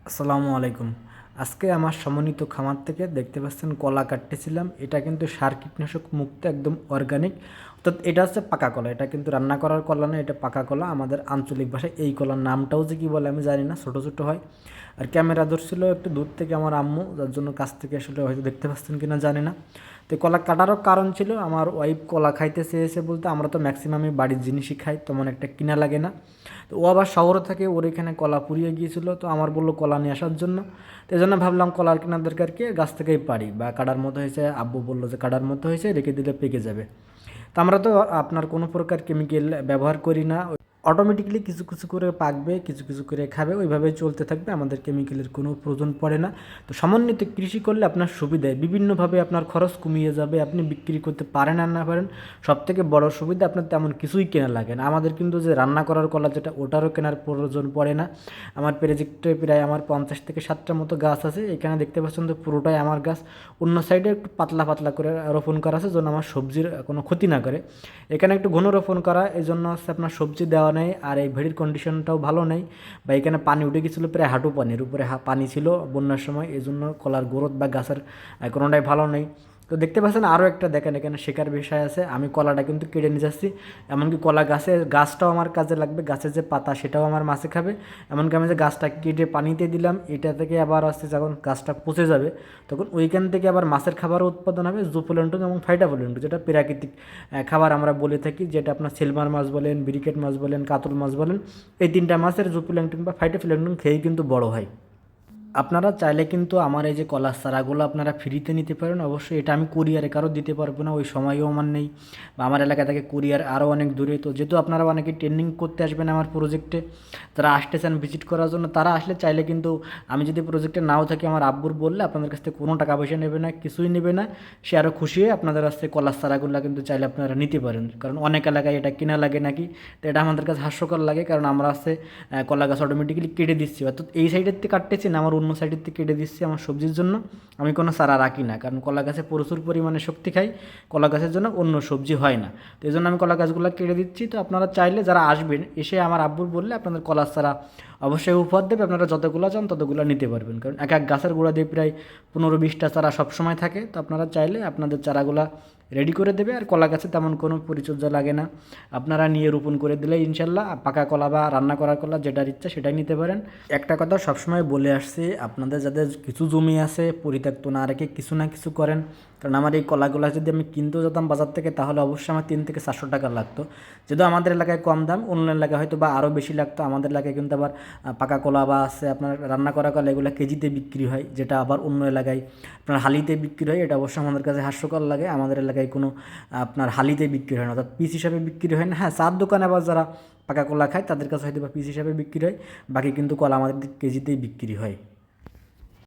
আসসালামু আলাইকুম। আজকে আমার সমন্বিত খামার থেকে দেখতে পাচ্ছেন কলা কাটতেছিলাম। এটা কিন্তু সার কীটনাশক মুক্ত একদম অর্গানিক। অর্থাৎ এটা হচ্ছে পাকা কলা। এটা কিন্তু রান্না করার কলা না, এটা পাকা কলা। আমাদের আঞ্চলিক ভাষায় এই কলার নামটাও যে কী বলে আমি জানি না, ছোটো ছোটো হয়। আর ক্যামেরা ধরছিল একটু দূর থেকে আমার আম্মু, যার জন্য কাছ থেকে আসলে হয়তো দেখতে পাচ্ছেন কি না জানি না। তো কলা কাটারও কারণ ছিল আমার ওয়াইফ কলা খাইতে চেয়েছে বলতে, আমরা তো ম্যাক্সিমামই বাড়ির জিনিসই খাই, তেমন একটা কিনা লাগে না। তো ও আবার শহরে থাকে, ওর এখানে কলা পুড়িয়ে গিয়েছিল, তো আমার বললো কলা নিয়ে আসার জন্য। তো এই জন্য ভাবলাম কলার কেনার দরকার কি, গাছ থেকেই পারি বা কাটার মতো হয়েছে, আব্বু বললো যে কাটার মতো হয়েছে, রেখে দিলে পেকে যাবে। তো আমরা তো আপনার কোনো প্রকার কেমিক্যাল ব্যবহার করি না, অটোমেটিক্যালি কিছু কিছু করে পাকবে, কিছু কিছু করে খাবে, ওইভাবেই চলতে থাকবে, আমাদের কেমিক্যালের কোনো প্রয়োজন পড়ে না। তো সমন্বিত কৃষি করলে আপনার সুবিধায় বিভিন্নভাবে আপনার খরচ কমিয়ে যাবে, আপনি বিক্রি করতে পারেন আর না পারেন, সবথেকে বড় সুবিধা আপনার তেমন কিছুই কেনা লাগে না। আমাদের কিন্তু যে রান্না করার কলা যেটা, ওটারও কেনার প্রয়োজন পড়ে না। আমার প্রজেক্টে প্রায় আমার 50 থেকে 60টার মতো গাছ আছে, এখানে দেখতে পাচ্ছেন তো পুরোটাই আমার গাছ। অন্য সাইডে একটু পাতলা পাতলা করে রোপণ করা আছে, যেন আমার সবজির কোনো ক্ষতি না করে। এখানে একটু ঘন রোপণ করা, এই জন্য হচ্ছে আপনার সবজি দেওয়া নেই, আর এই ভেড়ির কন্ডিশনটাও ভালো নেই, বা এখানে পানি উঠে গেছিলো প্রায় হাঁটু পানির উপরে পানি ছিল বন্যার সময়, এই জন্য কলার গ্রোথ বা গাছের কোনোটাই ভালো নেই। তো দেখতে পাচ্ছেন আরও একটা দেখেন, এখানে শেখার বিষয় আছে, আমি কলাটা কিন্তু কেটে নিয়ে যাচ্ছি। এমনকি কলা গাছটাও আমার কাজে লাগবে, গাছের যে পাতা সেটাও আমার মাছে খাবে। এমনকি আমি যে গাছটা কেটে পানিতে দিলাম, এটা থেকে আবার আসতে যখন গাছটা পচে যাবে, তখন ওইখান থেকে আবার মাছের খাবারও উৎপাদন হবে, জুফুলেন্টন এবং ফাইটাফুলেন্টন, যেটা প্রাকৃতিক খাবার আমরা বলে থাকি, যেটা আপনার সিলভার মাছ বলেন, ব্রিকেট মাছ বলেন, কাতল মাছ বলেন, এই তিনটা মাছের জুফুলেন্টন বা ফাইটোপ্ল্যাঙ্কটন খেয়েই কিন্তু বড় হয়। আপনারা চাইলে কিন্তু আমার এই যে কলার চারাগুলো আপনারা ফ্রিতে নিতে পারেন। অবশ্যই এটা আমি কুরিয়ারে কারো দিতে পারবো না, ওই সময়ও আমার নেই, বা আমার এলাকা থেকে কুরিয়ার আরও অনেক দূরে। তো যেহেতু আপনারা অনেকে ট্রেনিং করতে আসবেন আমার প্রজেক্টে, তারা আসতে চান ভিজিট করার জন্য, তারা আসলে চাইলে কিন্তু, আমি যদি প্রজেক্টে নাও থাকি, আমার আব্বুর বললে আপনাদের কাছ থেকে কোনো টাকা পয়সা নেবে না, কিছুই নেবে না। সে আরও খুশি হয়ে আপনাদের কাছ থেকে কলার চারাগুলো কিন্তু চাইলে আপনারা নিতে পারেন। কারণ অনেক এলাকায় এটা কিনা লাগে নাকি, তো এটা আমাদের কাছে হাস্যকর লাগে, কারণ আমরা আসছে কলা গাছ অটোমেটিক্যালি কেটে দিচ্ছি, অর্থাৎ এই সাইডের থেকে কাটতেছি না, আমার অন্য সাইডের থেকে কেটে দিচ্ছি আমার সবজির জন্য। আমি কোনো চারা রাখি না, কারণ কলা গাছে প্রচুর পরিমাণে শক্তি খাই, কলা গাছের জন্য অন্য সবজি হয় না। তো এই জন্য আমি কলা গাছগুলো কেটে দিচ্ছি। তো আপনারা চাইলে যারা আসবেন, এসে আমার আব্বুর বললে আপনাদের কলার চারা অবশ্যই উপহার দেবে, আপনারা যতগুলো চান ততগুলো নিতে পারবেন, কারণ এক এক গাছের গোড়া দিয়ে প্রায় 15-20টা চারা সবসময় থাকে। তো আপনারা চাইলে আপনাদের চারাগুলা রেডি করে দেবে, আর কলা গাছে তেমন কোনো পরিচর্যা লাগে না, আপনারা নিয়ে রোপণ করে দিলে ইনশাল্লাহ পাকা কলা বা রান্না করা কলা যেটার ইচ্ছা সেটাই নিতে পারেন। একটা কথা সবসময় বলে আসছি, আপনাদের যাদের কিছু জমি আছে পরিত্যক্ত না রেখে কিছু না কিছু করেন, কারণ আমার এই কলাগুলো যদি আমি কিনতেও যেতাম বাজার থেকে, তাহলে অবশ্যই আমার 300 থেকে 400 টাকা লাগতো, যেহেতু আমাদের এলাকায় কম দাম, অন্য এলাকায় হয়তো বা আরও বেশি লাগতো। আমাদের এলাকায় কিন্তু আবার পাকা কলা বা আছে আপনার রান্না করা কলা, এগুলো কেজিতে বিক্রি হয়, যেটা আবার অন্য এলাকায় আপনার হালিতে বিক্রি হয়। এটা অবশ্যই আমাদের কাছে হাস্যকর লাগে, আমাদের এলাকায় কোনো আপনার হালিতে বিক্রি হয় না, অর্থাৎ পিস হিসাবে বিক্রি হয় না। হ্যাঁ, চার দোকানে আবার যারা পাকা কলা খায় তাদের কাছে হয়তো বা পিস হিসাবে বিক্রি হয়, বাকি কিন্তু কলা আমাদের কেজিতেই বিক্রি হয়।